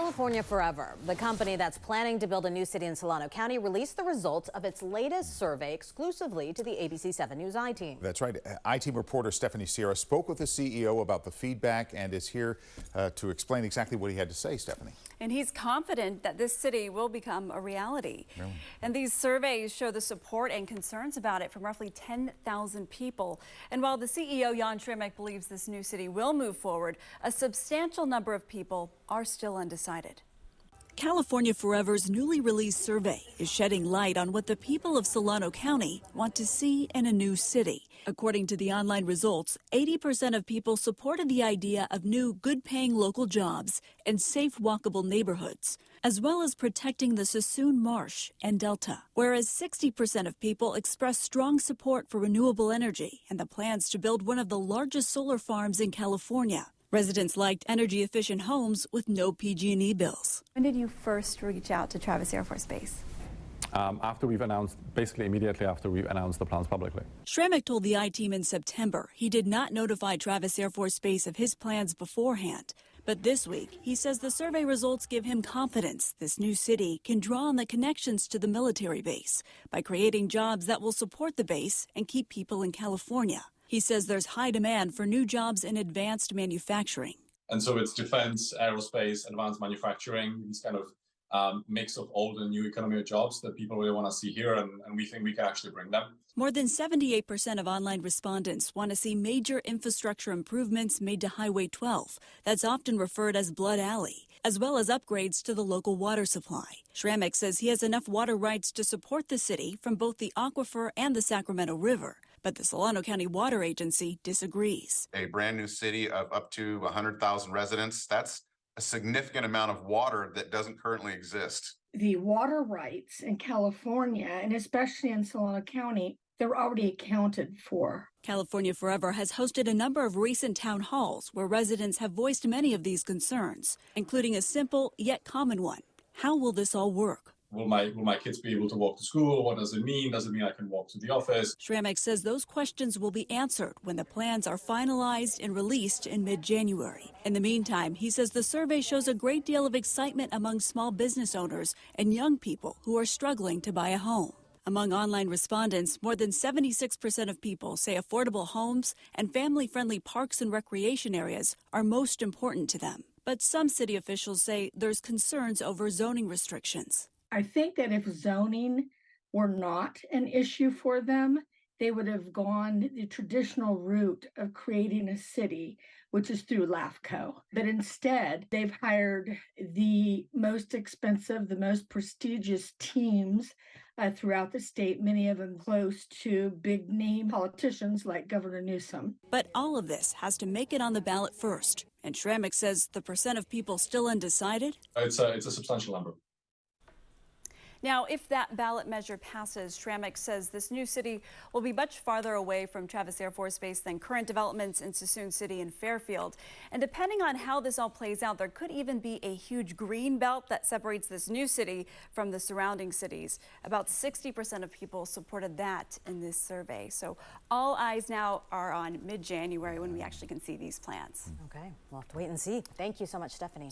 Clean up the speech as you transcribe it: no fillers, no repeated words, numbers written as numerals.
California Forever, the company that's planning to build a new city in Solano County, released the results of its latest survey exclusively to the ABC 7 News I-Team. That's right. I-Team reporter Stephanie Sierra spoke with the CEO about the feedback and is here to explain exactly what he had to say, Stephanie. And he's confident that this city will become a reality. Really? And these surveys show the support and concerns about it from roughly 10,000 people. And while the CEO, Jan Schremek, believes this new city will move forward, a substantial number of people are still undecided. California Forever's newly released survey is shedding light on what the people of Solano County want to see in a new city. According to the online results, 80% of people supported the idea of new, good-paying local jobs and safe, walkable neighborhoods, as well as protecting the Sassoon Marsh and Delta, whereas 60% of people expressed strong support for renewable energy and the plans to build one of the largest solar farms in California. Residents liked energy-efficient homes with no PG&E bills. When did you first reach out to Travis Air Force Base? After we've announced, basically immediately after we've announced the plans publicly. Schremek told the I-Team in September he did not notify Travis Air Force Base of his plans beforehand. But this week, he says the survey results give him confidence this new city can draw on the connections to the military base by creating jobs that will support the base and keep people in California. He says there's high demand for new jobs in advanced manufacturing. And so it's defense, aerospace, advanced manufacturing, these kind of mix of old and new economy jobs that people really want to see here, and we think we can actually bring them. More than 78% of online respondents want to see major infrastructure improvements made to Highway 12, that's often referred as Blood Alley, as well as upgrades to the local water supply. Schremek says he has enough water rights to support the city from both the aquifer and the Sacramento River. But the Solano County Water Agency disagrees. A brand new city of up to 100,000 residents, that's a significant amount of water that doesn't currently exist. The water rights in California, and especially in Solano County, they're already accounted for. California Forever has hosted a number of recent town halls where residents have voiced many of these concerns, including a simple yet common one. How will this all work? Will my kids be able to walk to school? What does it mean? Does it mean I can walk to the office? Schremek says those questions will be answered when the plans are finalized and released in mid-January. In the meantime, he says the survey shows a great deal of excitement among small business owners and young people who are struggling to buy a home. Among online respondents, more than 76% of people say affordable homes and family-friendly parks and recreation areas are most important to them. But some city officials say there's concerns over zoning restrictions. I think that if zoning were not an issue for them, they would have gone the traditional route of creating a city, which is through LAFCO. But instead, they've hired the most expensive, the most prestigious teams throughout the state, many of them close to big name politicians like Governor Newsom. But all of this has to make it on the ballot first. And Schremek says the percent of people still undecided? It's a substantial number. Now, if that ballot measure passes, Schremek says this new city will be much farther away from Travis Air Force Base than current developments in Sassoon City and Fairfield. And depending on how this all plays out, there could even be a huge green belt that separates this new city from the surrounding cities. About 60% of people supported that in this survey. So all eyes now are on mid-January when we actually can see these plans. Okay, we'll have to wait and see. Thank you so much, Stephanie.